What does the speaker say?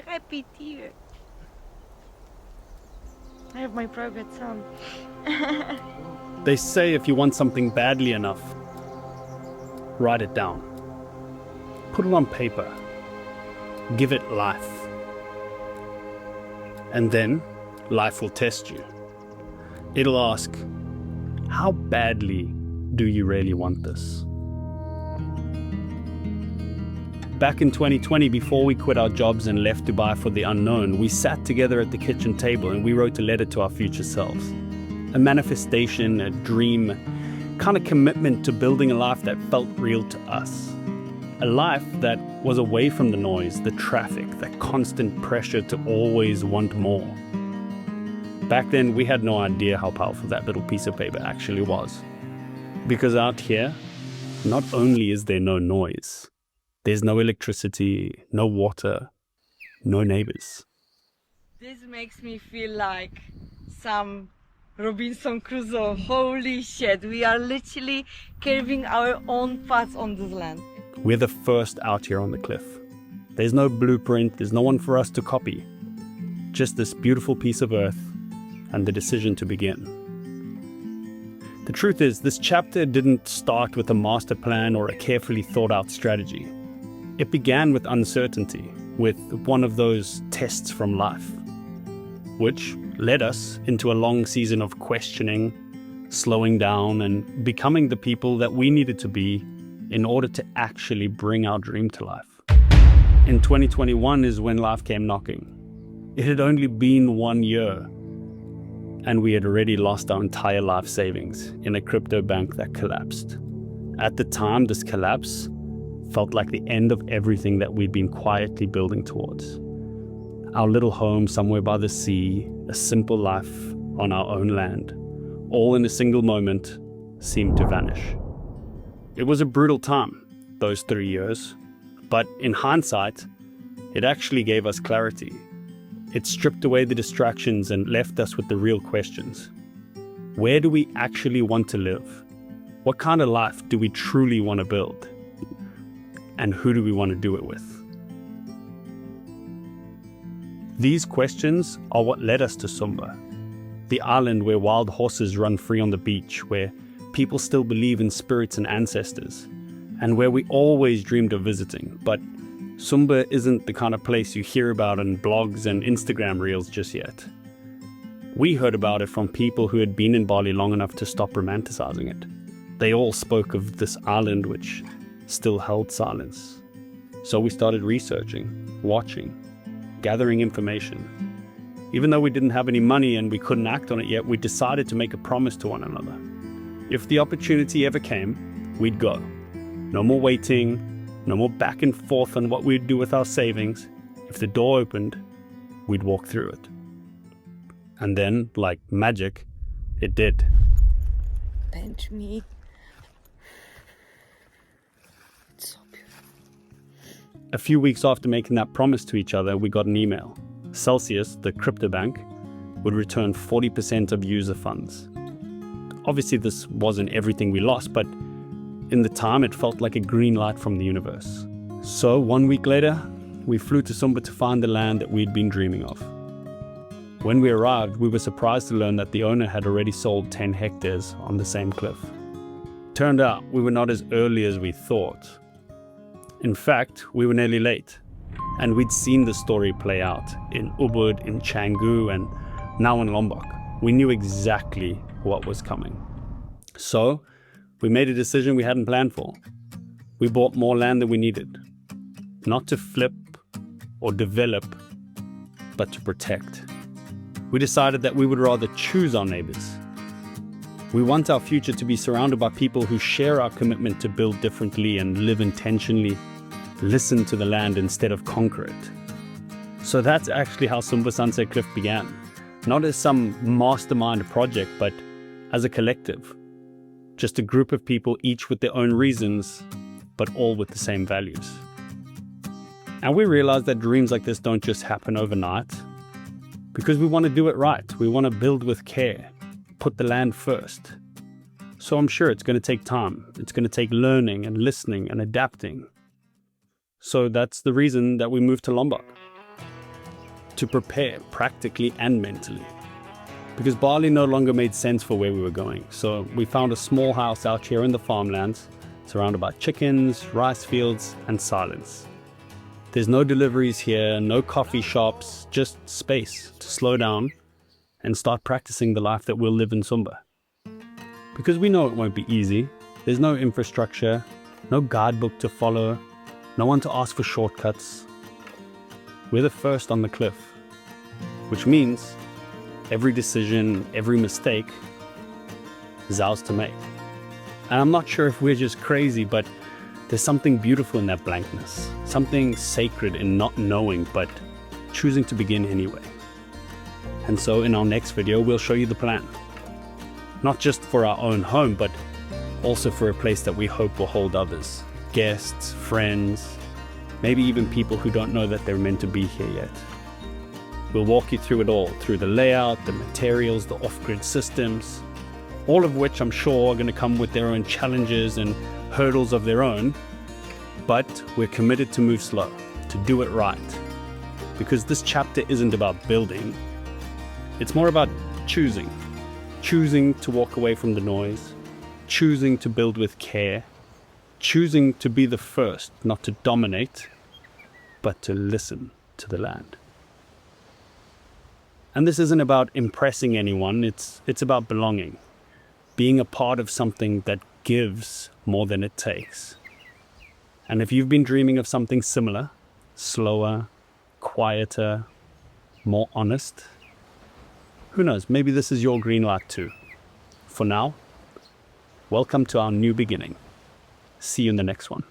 I pity you. I have my private sound. They say if you want something badly enough, write it down. Put it on paper. Give it life. And then life will test you. It'll ask, how badly do you really want this? Back in 2020, before we quit our jobs and left Dubai for the unknown, we sat together at the kitchen table and we wrote a letter to our future selves. A manifestation, a dream, kind of commitment to building a life that felt real to us. A life that was away from the noise, the traffic, that constant pressure to always want more. Back then, we had no idea how powerful that little piece of paper actually was. Because out here, not only is there no noise, there's no electricity, no water, no neighbors. This makes me feel like some Robinson Crusoe. Holy shit, we are literally carving our own paths on this land. We're the first out here on the cliff. There's no blueprint, there's no one for us to copy. Just this beautiful piece of earth and the decision to begin. The truth is, this chapter didn't start with a master plan or a carefully thought out strategy. It began with uncertainty, with one of those tests from life, which led us into a long season of questioning, slowing down, and becoming the people that we needed to be in order to actually bring our dream to life. In 2021 is when life came knocking. It had only been 1 year, and we had already lost our entire life savings in a crypto bank that collapsed. At the time, this collapse felt like the end of everything that we'd been quietly building towards. Our little home somewhere by the sea, a simple life on our own land, all in a single moment, seemed to vanish. It was a brutal time, those 3 years, but in hindsight, it actually gave us clarity. It stripped away the distractions and left us with the real questions. Where do we actually want to live? What kind of life do we truly want to build? And who do we want to do it with? These questions are what led us to Sumba, the island where wild horses run free on the beach, where people still believe in spirits and ancestors, and where we always dreamed of visiting. But Sumba isn't the kind of place you hear about in blogs and Instagram reels just yet. We heard about it from people who had been in Bali long enough to stop romanticizing it. They all spoke of this island which still held silence. So we started researching, watching, gathering information. Even though we didn't have any money and we couldn't act on it yet, we decided to make a promise to one another. If the opportunity ever came, we'd go. No more waiting, no more back and forth on what we'd do with our savings. If the door opened, we'd walk through it. And then, like magic, it did. Bench me. So beautiful. A few weeks after making that promise to each other, we got an email. Celsius, the crypto bank, would return 40% of user funds. Obviously, this wasn't everything we lost, but in the time, it felt like a green light from the universe. So 1 week later, we flew to Sumba to find the land that we'd been dreaming of. When we arrived, we were surprised to learn that the owner had already sold 10 hectares on the same cliff. Turned out, we were not as early as we thought. In fact, we were nearly late, and we'd seen the story play out in Ubud, in Canggu, and now in Lombok. We knew exactly what was coming. So, we made a decision we hadn't planned for. We bought more land than we needed. Not to flip or develop, but to protect. We decided that we would rather choose our neighbors. We want our future to be surrounded by people who share our commitment to build differently and live intentionally, listen to the land instead of conquer it. So that's actually how Sumba Sunset Cliff began. Not as some mastermind project, but as a collective. Just a group of people, each with their own reasons, but all with the same values. And we realized that dreams like this don't just happen overnight, because we want to do it right. We want to build with care, put the land first. So I'm sure it's going to take time. It's going to take learning and listening and adapting. So that's the reason that we moved to Lombok. to prepare practically and mentally. Because Bali no longer made sense for where we were going. So we found a small house out here in the farmlands, surrounded by chickens, rice fields, and silence. There's no deliveries here, no coffee shops, just space to slow down and start practicing the life that we'll live in Sumba. Because we know it won't be easy. There's no infrastructure, no guidebook to follow, no one to ask for shortcuts. We're the first on the cliff, which means every decision, every mistake is ours to make. And I'm not sure if we're just crazy, but there's something beautiful in that blankness, something sacred in not knowing, but choosing to begin anyway. And so in our next video, we'll show you the plan. Not just for our own home, but also for a place that we hope will hold others, guests, friends, maybe even people who don't know that they're meant to be here yet. We'll walk you through it all, through the layout, the materials, the off-grid systems, all of which I'm sure are going to come with their own challenges and hurdles of their own, but we're committed to move slow, to do it right, because this chapter isn't about building, it's more about choosing to walk away from the noise, choosing to build with care, choosing to be the first, not to dominate, but to listen to the land. And this isn't about impressing anyone, it's about belonging, being a part of something that gives more than it takes. And if you've been dreaming of something similar, slower, quieter, more honest, who knows, maybe this is your green light too. For now, welcome to our new beginning. See you in the next one.